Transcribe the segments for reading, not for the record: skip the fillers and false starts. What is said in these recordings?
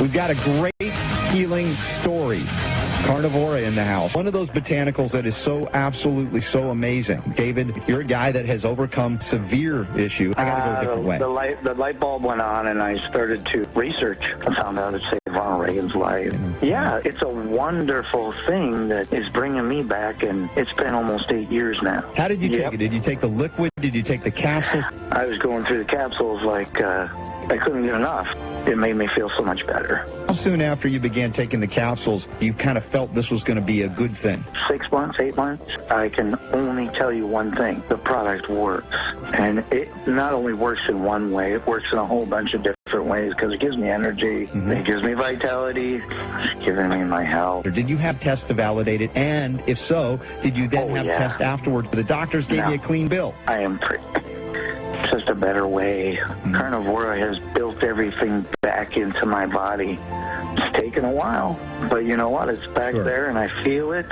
We've got a great healing story. Carnivora in the house. One of those botanicals that is so absolutely so amazing. David, you're a guy that has overcome severe issue. I got to go a different way. The light bulb went on, and I started to research. I found out it saved Ronald Reagan's life. Yeah, it's a wonderful thing that is bringing me back, and it's been almost 8 years now. How did you take it? Did you take the liquid? Did you take the capsules? I was going through the capsules like I couldn't get enough. It made me feel so much better. How soon after you began taking the capsules, you kind of felt this was going to be a good thing? 6 months, 8 months. I can only tell you one thing. The product works. And it not only works in one way, it works in a whole bunch of different ways because it gives me energy, it gives me vitality, it's giving me my health. Did you have tests to validate it? And if so, did you then have tests afterwards? The doctors gave you a clean bill. I am just a better way. Carnivora has built everything back into my body. It's taken a while, but you know what? It's back there, and I feel it.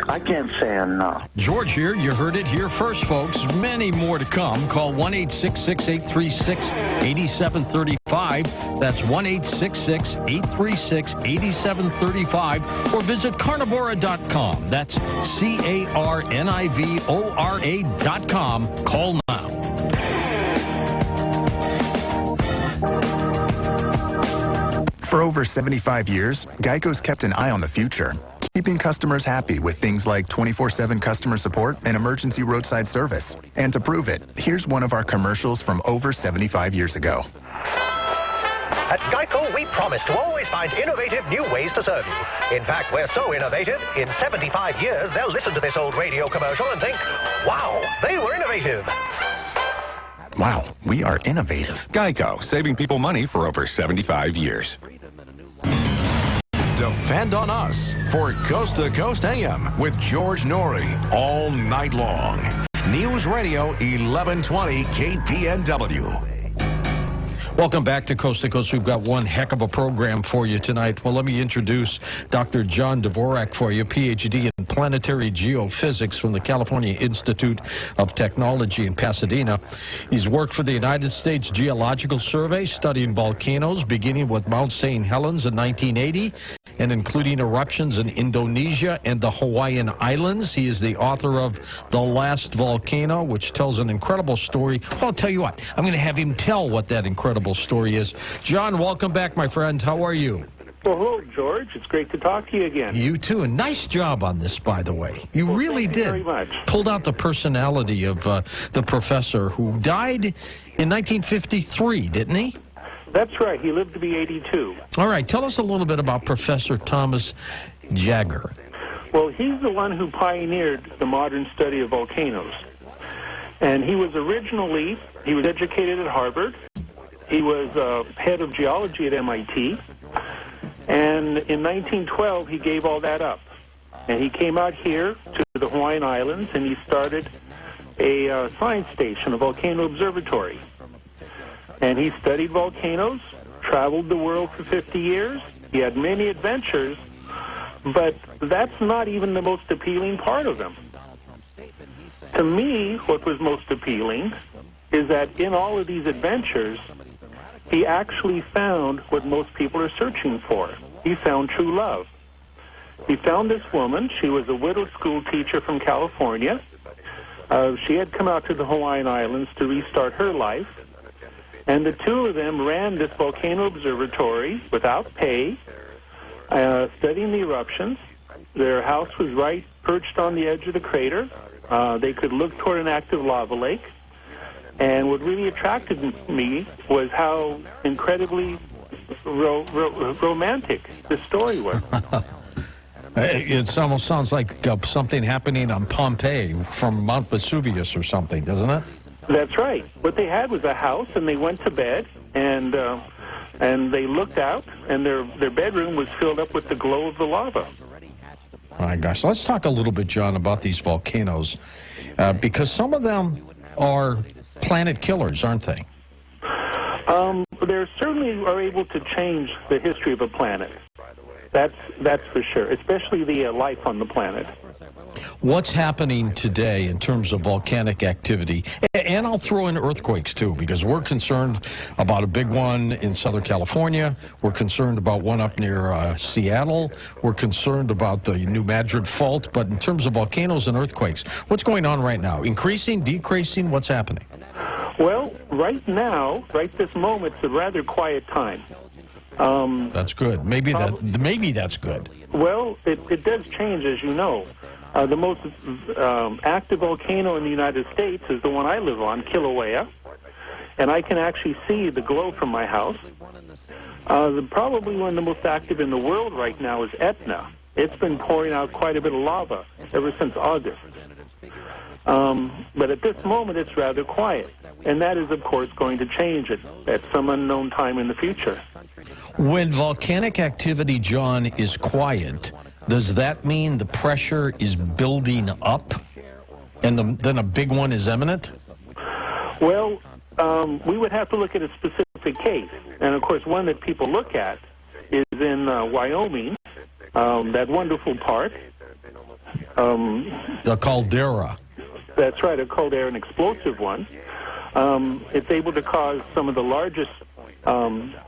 I can't say enough. George here. You heard it here first, folks. Many more to come. Call 1-866-836-8735. That's 1-866-836-8735. Or visit carnivora.com. That's carnivora.com. Call now. For over 75 years, Geico's kept an eye on the future, keeping customers happy with things like 24/7 customer support and emergency roadside service. And to prove it, here's one of our commercials from over 75 years ago. At Geico, we promise to always find innovative new ways to serve you. In fact, we're so innovative, in 75 years, they'll listen to this old radio commercial and think, wow, they were innovative. Wow, we are innovative. Geico, saving people money for over 75 years. Depend on us for Coast to Coast AM with George Norrie all night long. News Radio 1120 KPNW. Welcome back to Coast. We've got one heck of a program for you tonight. Well, let me introduce Dr. John Dvorak for you, Ph.D. in planetary geophysics from the California Institute of Technology in Pasadena. He's worked for the United States Geological Survey, studying volcanoes, beginning with Mount St. Helens in 1980, and including eruptions in Indonesia and the Hawaiian Islands. He is the author of The Last Volcano, which tells an incredible story. Well, I'll tell you what, I'm going to have him tell what that incredible story is. John, welcome back, my friend. How are you? Well, hello, George. It's great to talk to you again. You too. And nice job on this, by the way. You really did. Thank you very much. Pulled out the personality of the professor who died in 1953, didn't he? That's right. He lived to be 82. All right. Tell us a little bit about Professor Thomas Jagger. Well, he's the one who pioneered the modern study of volcanoes. And he was educated at Harvard. He was head of geology at MIT. And in 1912, he gave all that up. And he came out here to the Hawaiian Islands, and he started a science station, a volcano observatory. And he studied volcanoes, traveled the world for 50 years. He had many adventures, but that's not even the most appealing part of him. To me, what was most appealing is that in all of these adventures, he actually found what most people are searching for. He found true love. He found this woman. She was a widowed school teacher from California. She had come out to the Hawaiian Islands to restart her life. And the two of them ran this volcano observatory without pay, studying the eruptions. Their house was right perched on the edge of the crater. They could look toward an active lava lake. And what really attracted me was how incredibly romantic the story was. It almost sounds like something happening on Pompeii from Mount Vesuvius or something, doesn't it? That's right. What they had was a house, and they went to bed, and they looked out, and their bedroom was filled up with the glow of the lava. My gosh. Let's talk a little bit, John, about these volcanoes, because some of them are planet killers, aren't they? They certainly are able to change the history of a planet. That's for sure, especially the life on the planet. what's happening today in terms of volcanic activity? And I'll throw in earthquakes, too, because we're concerned about a big one in Southern California. We're concerned about one up near Seattle. We're concerned about the New Madrid Fault. But in terms of volcanoes and earthquakes, what's going on right now? Increasing, decreasing? What's happening? Well, right now, right this moment, it's a rather quiet time. That's good. Maybe that's good. Well, it does change, as you know. The most active volcano in the United States is the one I live on, Kilauea, and I can actually see the glow from my house. Probably one of the most active in the world right now is Etna. It's been pouring out quite a bit of lava ever since August. But at this moment, it's rather quiet, and that is, of course, going to change at some unknown time in the future. When volcanic activity, John, is quiet, does that mean the pressure is building up and then a big one is imminent? Well, we would have to look at a specific case. And, of course, one that people look at is in Wyoming, that wonderful park. The caldera. That's right, a caldera, an explosive one. It's able to cause some of the largest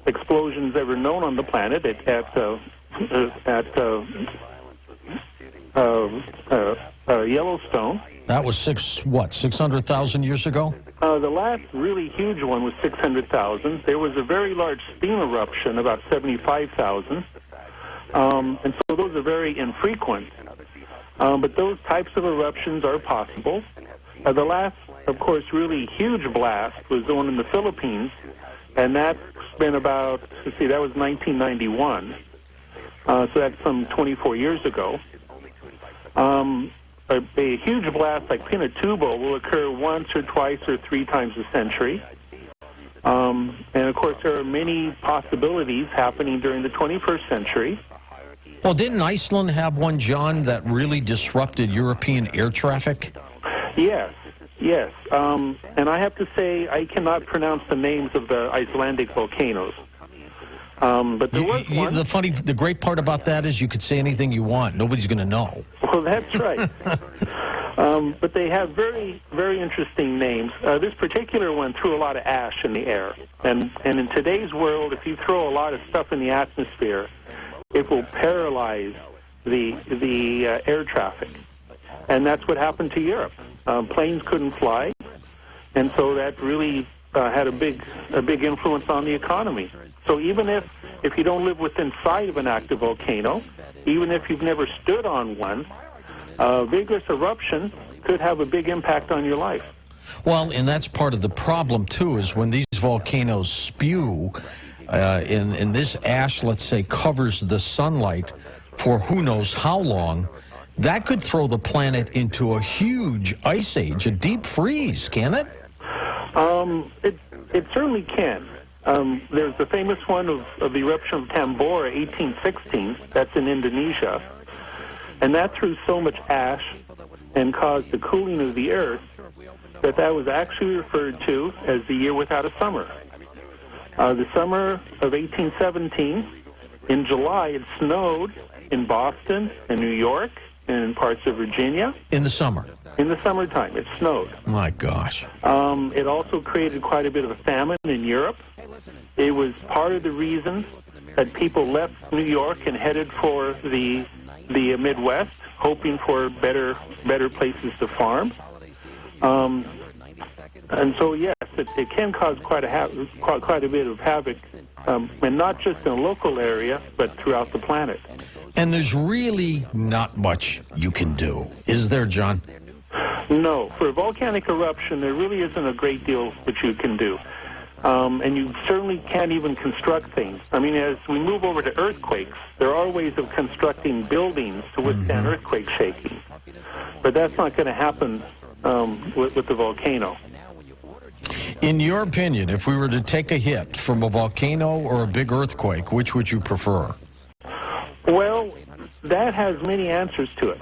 explosions ever known on the planet at Yellowstone. That was 600,000 years ago? The last really huge one was 600,000. There was a very large steam eruption, about 75,000. And so those are very infrequent. But those types of eruptions are possible. The last, of course, really huge blast was the one in the Philippines, and that's been about, that was 1991. So that's some 24 years ago. A huge blast like Pinatubo will occur once or twice or three times a century. And, of course, there are many possibilities happening during the 21st century. Well, didn't Iceland have one, John, that really disrupted European air traffic? Yes. And I have to say I cannot pronounce the names of the Icelandic volcanoes. But there was one. The great part about that is you could say anything you want. Nobody's going to know. Well, that's right. But they have very, very interesting names. This particular one threw a lot of ash in the air. And in today's world, if you throw a lot of stuff in the atmosphere, it will paralyze the air traffic. And that's what happened to Europe. Planes couldn't fly, and so that really had a big influence on the economy. So even if you don't live within sight of an active volcano, even if you've never stood on one, a vigorous eruption could have a big impact on your life. Well, and that's part of the problem, too, is when these volcanoes spew, and this ash, let's say, covers the sunlight for who knows how long, that could throw the planet into a huge ice age, a deep freeze, can it? It certainly can. There's the famous one of the eruption of Tambora, 1816. That's in Indonesia. And that threw so much ash and caused the cooling of the earth that was actually referred to as the year without a summer. The summer of 1817, in July, it snowed in Boston and New York and in parts of Virginia. In the summer? In the summertime, it snowed. My gosh. It also created quite a bit of a famine in Europe. It was part of the reason that people left New York and headed for the Midwest, hoping for better places to farm. And so, yes, it can cause quite a bit of havoc, and not just in a local area, but throughout the planet. And there's really not much you can do, is there, John? No. For a volcanic eruption, there really isn't a great deal that you can do. And you certainly can't even construct things. I mean, as we move over to earthquakes, there are ways of constructing buildings to withstand earthquake shaking. But that's not going to happen with the volcano. In your opinion, if we were to take a hit from a volcano or a big earthquake, which would you prefer? Well, that has many answers to it.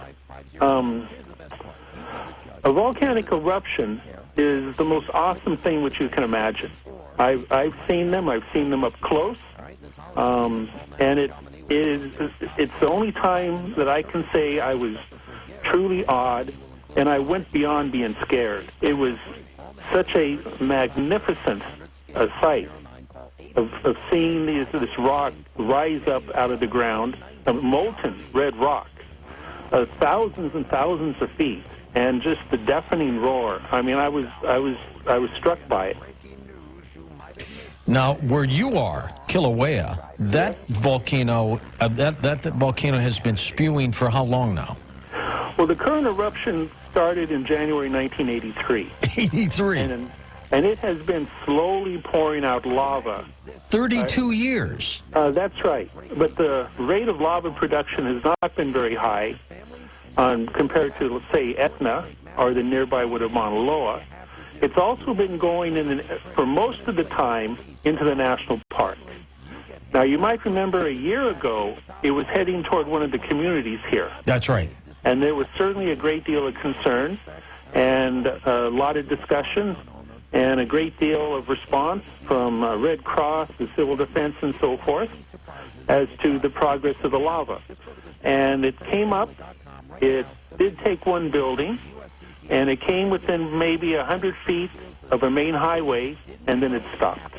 A volcanic eruption is the most awesome thing which you can imagine. I've seen them. I've seen them up close, and it's the only time that I can say I was truly odd, and I went beyond being scared. It was such a magnificent sight of seeing this rock rise up out of the ground, a molten red rock, thousands and thousands of feet, and just the deafening roar. I mean, I was struck by it. Now, where you are, Kilauea, that volcano, that volcano has been spewing for how long now? Well, the current eruption started in January 1983. 83. And it has been slowly pouring out lava. 32 years. That's right. But the rate of lava production has not been very high compared to, let's say, Etna or the nearby wood of Mauna Loa. It's also been going for most of the time into the national park. Now, you might remember a year ago, it was heading toward one of the communities here. That's right. And there was certainly a great deal of concern and a lot of discussion and a great deal of response from Red Cross, the Civil Defense, and so forth as to the progress of the lava. And it came up. It did take one building, and it came within maybe 100 feet of a main highway, and then it stopped.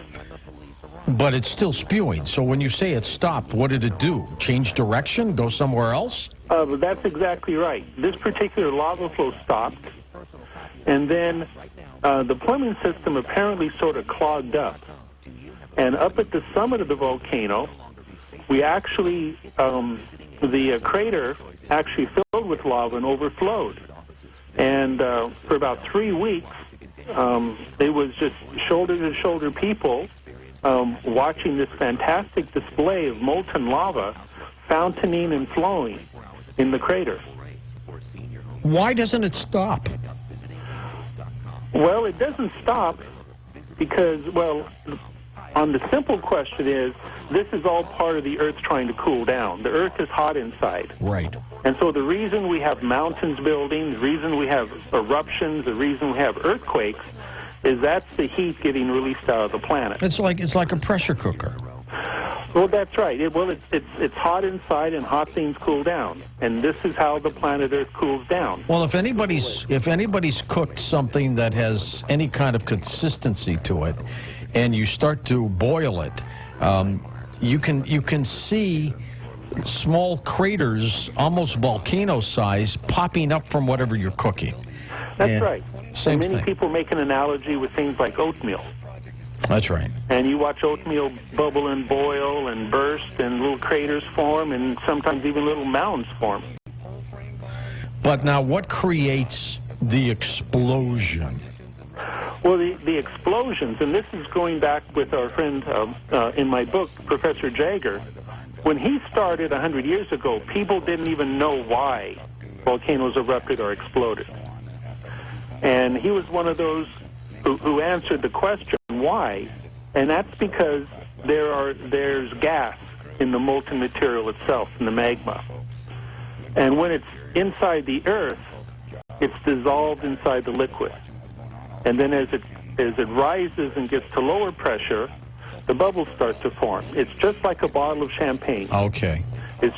But it's still spewing. So when you say it stopped, what did it do? Change direction? Go somewhere else? That's exactly right. This particular lava flow stopped, and then the plumbing system apparently sort of clogged up. And up at the summit of the volcano, we actually, the crater actually filled with lava and overflowed. And for about 3 weeks, it was just shoulder-to-shoulder people watching this fantastic display of molten lava fountaining and flowing in the crater. Why doesn't it stop? Well, it doesn't stop because, well, on the simple question is, this is all part of the Earth trying to cool down. The Earth is hot inside. Right. And so the reason we have mountains building, the reason we have eruptions, the reason we have earthquakes, is that's the heat getting released out of the planet. It's like a pressure cooker. Well, that's right. It's hot inside, and hot things cool down, and this is how the planet Earth cools down. Well, if anybody's cooked something that has any kind of consistency to it, and you start to boil it, you can see small craters, almost volcano size, popping up from whatever you're cooking. That's right. Same many thing. people make an analogy with things like oatmeal. That's right. And you watch oatmeal bubble and boil and burst, and little craters form, and sometimes even little mounds form. But now, what creates the explosion? Well, the explosions, and this is going back with our friend in my book, Professor Jagger. When he started 100 years ago, people didn't even know why volcanoes erupted or exploded. And he was one of those who answered the question, why? And that's because there's gas in the molten material itself, in the magma. And when it's inside the Earth, it's dissolved inside the liquid. And then as it rises and gets to lower pressure, the bubbles start to form. It's just like a bottle of champagne. Okay. It's